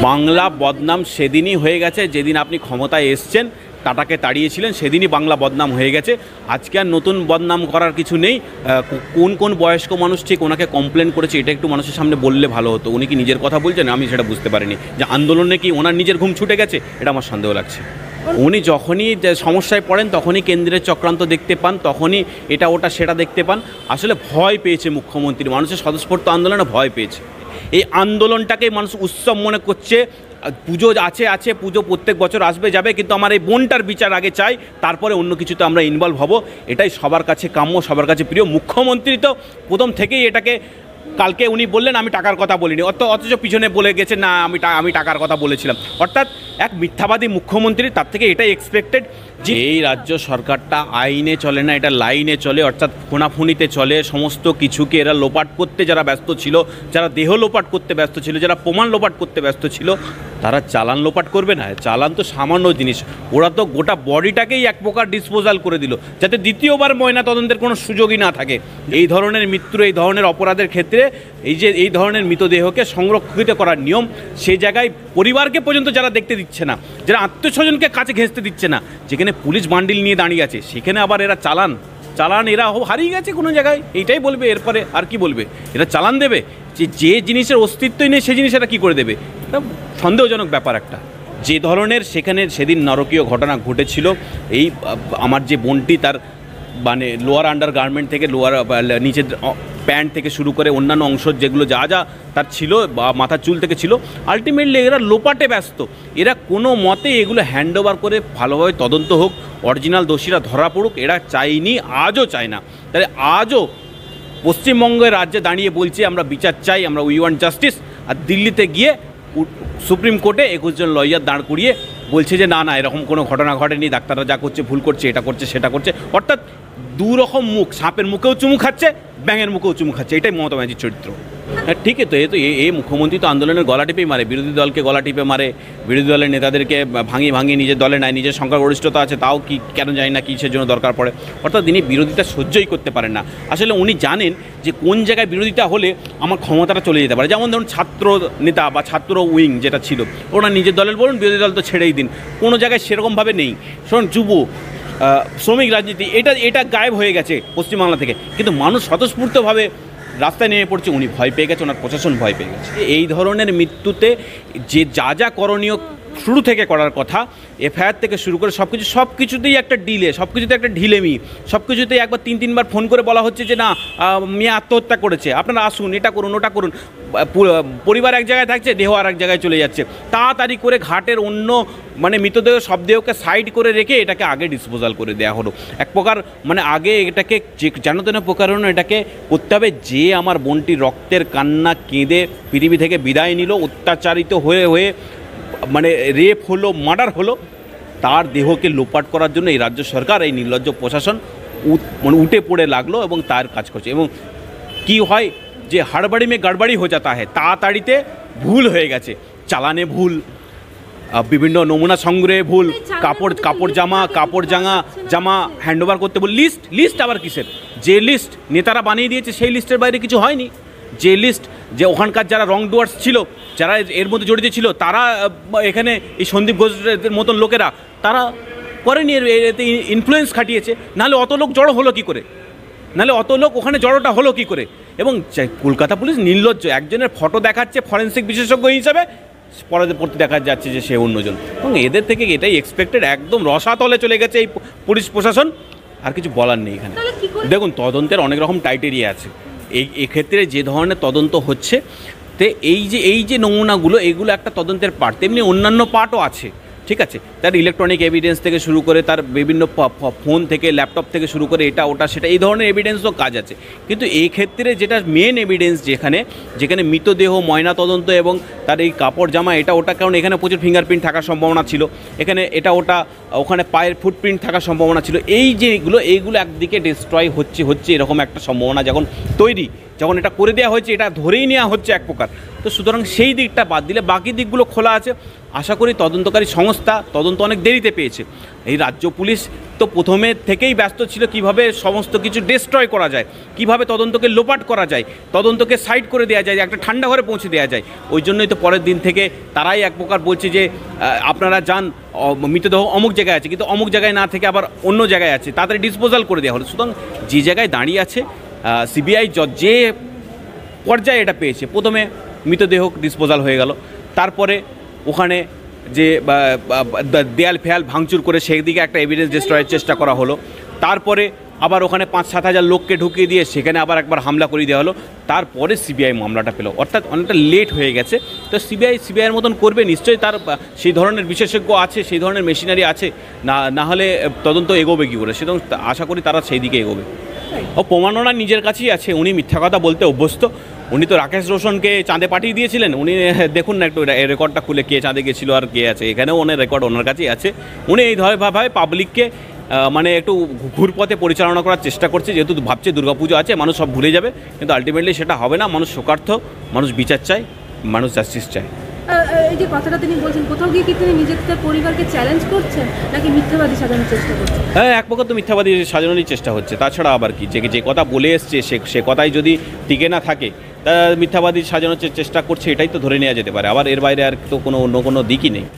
বাংলা বদনাম সেদিনই হয়ে গেছে যেদিন আপনি ক্ষমতায় এসছেন, টাটাকে তাড়িয়েছিলেন, সেদিনই বাংলা বদনাম হয়ে গেছে। আজকে আর নতুন বদনাম করার কিছু নেই। কোন কোন বয়স্ক মানুষ ঠিক ওনাকে কমপ্লেন করেছে এটা একটু মানুষের সামনে বললে ভালো হতো। উনি কি নিজের কথা বলছেন? আমি সেটা বুঝতে পারিনি। যে আন্দোলনে কি ওনার নিজের ঘুম ছুটে গেছে, এটা আমার সন্দেহ লাগছে। উনি যখনই সমস্যায় পড়েন তখনই কেন্দ্রের চক্রান্ত দেখতে পান, তখনই এটা ওটা সেটা দেখতে পান। আসলে ভয় পেয়েছে মুখ্যমন্ত্রী, মানুষের স্বতঃস্ফূর্ত আন্দোলনে ভয় পেয়েছে। এই আন্দোলনটাকে মানুষ উৎসব মনে করছে। পুজো আছে, পুজো প্রত্যেক বছর আসবে যাবে, কিন্তু আমার এই বোনটার বিচার আগে চাই, তারপরে অন্য কিছুতে আমরা ইনভলভ হব। এটাই সবার কাছে কাম্য, সবার কাছে প্রিয়। মুখ্যমন্ত্রী তো প্রথম থেকেই এটাকে, কালকে উনি বললেন আমি টাকার কথা বলিনি, অথচ পিছনে বলে গেছে না আমি টাকার কথা বলেছিলাম। অর্থাৎ এক মিথ্যাবাদী মুখ্যমন্ত্রী, তার থেকে এটাই এক্সপেক্টেড যে এই রাজ্য সরকারটা আইনে চলে না, এটা লাইনে চলে। অর্থাৎ ফোনাফুনিতে চলে। সমস্ত কিছুকে এরা লোপাট করতে যারা ব্যস্ত ছিল, যারা দেহ লোপাট করতে ব্যস্ত ছিল, যারা প্রমাণ লোপাট করতে ব্যস্ত ছিল, তারা চালান লোপাট করবে না? চালান তো সামান্য জিনিস, ওরা তো গোটা বডিটাকেই এক প্রকার ডিসপোজাল করে দিল, যাতে দ্বিতীয়বার ময়না তদন্তের কোনো সুযোগই না থাকে। এই ধরনের মৃত্যু, এই ধরনের অপরাধের ক্ষেত্রে এই ধরনের মৃতদেহকে সংরক্ষিত করার নিয়ম, সেই জায়গায় পরিবারকে পর্যন্ত যারা দেখতে দিচ্ছে না, যারা আত্মীয় স্বজনকে কাছে ঘেঁচতে দিচ্ছে না, যেখানে পুলিশ বান্ডিল নিয়ে দাঁড়িয়ে আছে, সেখানে আবার এরা চালান এরা হারিয়ে গেছে কোনো জায়গায়। এইটাই বলবে, এরপরে আর কি বলবে? এরা চালান দেবে? যে জিনিসের অস্তিত্বই নেই সেই জিনিস এরা কী করে দেবে? এটা সন্দেহজনক ব্যাপার একটা। যে ধরনের সেখানে সেদিন নারকীয় ঘটনা ঘটেছিল, এই আমার যে বোনটি, তার মানে লোয়ার আন্ডার গার্মেন্ট থেকে নিচের প্যান্ট থেকে শুরু করে অন্যান্য অংশ যেগুলো যা তার ছিল, বা মাথার চুল থেকে ছিল, আলটিমেটলি এরা লোপাটে ব্যস্ত। এরা কোনো মতে এগুলো হ্যান্ড ওভার করে ভালোভাবে তদন্ত হোক, অরিজিনাল দোষীরা ধরা পড়ুক, এরা চায়নি, আজও চায় না। তাহলে আজও পশ্চিমবঙ্গের রাজ্যে দাঁড়িয়ে বলছে আমরা বিচার চাই, আমরা উই ওয়ান্ট জাস্টিস। আর দিল্লিতে গিয়ে সুপ্রিম কোর্টে 21 জন লয়ার দাঁড় করিয়ে বলছে যে না এরকম কোনো ঘটনা ঘটেনি, ডাক্তাররা যা করছে ভুল করছে, এটা করছে সেটা করছে। অর্থাৎ দুরকম মুখ, সাপের মুখেও চুমু খাচ্ছে, ব্যাঙের মুখেও চুমু খাচ্ছে। এটাই মমতা ব্যানার্জির চরিত্র। হ্যাঁ, ঠিক আছে। এই মুখ্যমন্ত্রী তো আন্দোলনের গলা টিপেই মারে, বিরোধী দলকে গলা টিপে মারে, বিরোধী দলের নেতাদেরকে ভাঙিয়ে নিজের দলে নেয়। নিজের সংখ্যাগরিষ্ঠতা আছে, তাও কি কেন জানি না কিসের জন্য দরকার পড়ে। অর্থাৎ তিনি বিরোধিতা সহ্যই করতে পারেন না। আসলে উনি জানেন যে কোন জায়গায় বিরোধিতা হলে আমার ক্ষমতাটা চলে যেতে পারে। যেমন ধরুন ছাত্র নেতা বা ছাত্র উইং যেটা ছিল, ওরা নিজের দলের বলুন, বিরোধী দল তো ছেড়েই দিন, কোনো জায়গায় সেরকমভাবে নেই। শোন, যুব শ্রমিক রাজনীতি এটা গায়েব হয়ে গেছে পশ্চিমবাংলা থেকে, কিন্তু মানুষ স্বতঃস্ফূর্তভাবে রাস্তায় নেমে পড়ছে। উনি ভয় পেয়ে গেছে, ওনার প্রশাসন ভয় পেয়ে গেছে। এই ধরনের মৃত্যুতে যে যা করণীয় শুরু থেকে করার কথা, এফআইআর থেকে শুরু করে সব কিছুতেই একটা ডিলে, সব কিছুতে একটা ঢিলেমি, সব কিছুতেই একবার 3-3বার ফোন করে বলা হচ্ছে যে না মেয়ে আত্মহত্যা করেছে, আপনারা আসুন, এটা করুন ওটা করুন। পরিবার এক জায়গায় থাকছে, দেহ আর এক জায়গায় চলে যাচ্ছে। তাড়াতাড়ি করে ঘাটের অন্য মৃতদেহ সব দেহকে সাইড করে রেখে এটাকে আগে ডিসপোজাল করে দেওয়া হলো। এক প্রকার আগে এটাকে যেন তেন প্রকারণ এটাকে করতে হবে। যে আমার বোনটির রক্তের কান্না কেঁদে পৃথিবী থেকে বিদায় নিল, অত্যাচারিত হয়ে রেপ হলো, মার্ডার হলো, তার দেহকে লোপাট করার জন্য এই রাজ্য সরকার, এই নির্লজ্জ প্রশাসন উঠে পড়ে লাগলো এবং তার কাজ করছে। এবং কি হয় যে হাড়বাড়ি মে গড়বাড়ি হয়ে যাতা হয়, তাড়াতাড়িতে ভুল হয়ে গেছে, চালানে ভুল, বিভিন্ন নমুনা সংগ্রহে ভুল, কাপড় জামা হ্যান্ডওভার করতে ভুল। লিস্ট আবার কিসের? যে লিস্ট নেতারা বানিয়ে দিয়েছে সেই লিস্টের বাইরে কিছু হয়নি। যে লিস্ট, যে ওখানকার যারা রং ডুয়ার্স ছিল, যারা এর মধ্যে জড়িত ছিল, তারা এখানে এই সন্দীপ ঘোষের মতন লোকেরা তারা করেনি, এতে ইনফ্লুয়েন্স খাটিয়েছে। নাহলে অত লোক জড়ো হলো কী করে? নাহলে অত লোক ওখানে জড়োটা হলো কী করে? এবং কলকাতা পুলিশ নির্লজ্জ, একজনের ফটো দেখাচ্ছে ফরেন্সিক বিশেষজ্ঞ হিসাবে, পরবর্তী দেখা যাচ্ছে যে সে অন্যজন। এবং এদের থেকে এটাই এক্সপেক্টেড। একদম রসাতলে চলে গেছে এই পুলিশ প্রশাসন, আর কিছু বলার নেই এখানে। দেখুন, তদন্তের অনেক রকম ক্রাইটেরিয়া আছে। এক্ষেত্রে যে ধরনের তদন্ত হচ্ছে, তে এই যে নমুনাগুলো, এগুলো একটা তদন্তের পার্ট, তেমনি অন্যান্য পার্টও আছে। ঠিক আছে, তার ইলেকট্রনিক এভিডেন্স থেকে শুরু করে, তার বিভিন্ন ফোন থেকে, ল্যাপটপ থেকে শুরু করে, এটা ওটা সেটা, এই ধরনের এভিডেন্সও কাজ আছে। কিন্তু এই ক্ষেত্রে যেটা মেন এভিডেন্স, যেখানে মৃতদেহ, ময়না তদন্ত এবং তার এই কাপড় জামা এটা ওটা, কারণ এখানে প্রচুর ফিঙ্গারপ্রিন্ট থাকার সম্ভাবনা ছিল, এখানে এটা ওটা, ওখানে পায়ের ফুটপ্রিন্ট থাকার সম্ভাবনা ছিল। এইগুলো একদিকে ডিস্ট্রয় হচ্ছে এরকম একটা সম্ভাবনা যখন এটা করে দেওয়া হয়েছে, এটা ধরেই নেওয়া হচ্ছে এক প্রকার, তো সুতরাং সেই দিকটা বাদ দিলে বাকি দিকগুলো খোলা আছে। আশা করি তদন্তকারী সংস্থা তদন্ত অনেক দেরিতে পেয়েছে। এই রাজ্য পুলিশ তো প্রথমে থেকেই ব্যস্ত ছিল কিভাবে সমস্ত কিছু ডিস্ট্রয় করা যায়, কিভাবে তদন্তকে লোপাট করা যায়, তদন্তকে সাইড করে দেওয়া যায়, একটা ঠান্ডা ঘরে পৌঁছে দেওয়া যায়। ওই জন্যই তো পরের দিন থেকে তারাই এক প্রকার বলছে যে আপনারা যান, মৃতদেহ অমুক জায়গায় আছে, কিন্তু অমুক জায়গায় না থেকে আবার অন্য জায়গায় আছে, তাড়াতাড়ি ডিসপোজাল করে দেওয়া হলো। সুতরাং যে জায়গায় দাঁড়িয়ে আছে সিবিআই যে পর্যায়ে এটা পেয়েছে, প্রথমে মৃতদেহ ডিসপোজাল হয়ে গেল, তারপরে ওখানে যে দেয়াল ফেয়াল ভাঙচুর করে সেই দিকে একটা এভিডেন্স ডিস্ট্রয়ের চেষ্টা করা হলো, তারপরে আবার ওখানে 5-7 হাজার লোককে ঢুকিয়ে দিয়ে সেখানে আবার একবার হামলা করে দেওয়া হলো, তারপরে সিবিআই মামলাটা পেল। অর্থাৎ অনেকটা লেট হয়ে গেছে। তো সিবিআইয়ের মতন করবে নিশ্চয়ই, তার সেই ধরনের বিশেষজ্ঞ আছে, সেই ধরনের মেশিনারি আছে, না হলে তদন্ত এগোবে কী করে। সুতরাং আশা করি তারা সেই দিকে এগোবে। ও প্রমাণনা নিজের কাছেই আছে, উনি মিথ্যা কথা বলতে অভ্যস্ত। উনি তো রাকেশ রোশনকে চাঁদে পাঠিয়ে দিয়েছিলেন। উনি দেখুন না একটু রেকর্ডটা খুলে, কে চাঁদে গেছিলো আর কে আছে, এখানেও ওনার রেকর্ড ওনার কাছেই আছে। উনি এই ধরনের পাবলিককে মানে একটু ঘুরপথে পরিচালনা করার চেষ্টা করছে, যেহেতু ভাবছে দুর্গাপুজো আছে, মানুষ সব ভুলে যাবে, কিন্তু আলটিমেটলি সেটা হবে না। মানুষ শোকার্থ, মানুষ বিচার চায়, মানুষ জাস্টিস চায়। এই যে কথাটা তিনি বলছেন, কোথাও গিয়ে কি তিনি নিজের পরিবারকে চ্যালেঞ্জ করছেন, নাকি মিথ্যাবাদী সাজানোর চেষ্টা করছেন? হ্যাঁ, এক প্রকার তো মিথ্যাবাদী সাজানোর চেষ্টা হচ্ছে, তাছাড়া আবার কি। যে কথা বলে এসছে সে কথাই যদি টিকে না থাকে, তা মিথ্যাবাদী সাজানোর চেষ্টা করছে, এটাই তো ধরে নেওয়া যেতে পারে। আবার এর বাইরে আর তো অন্য কোনো দিকই নেই।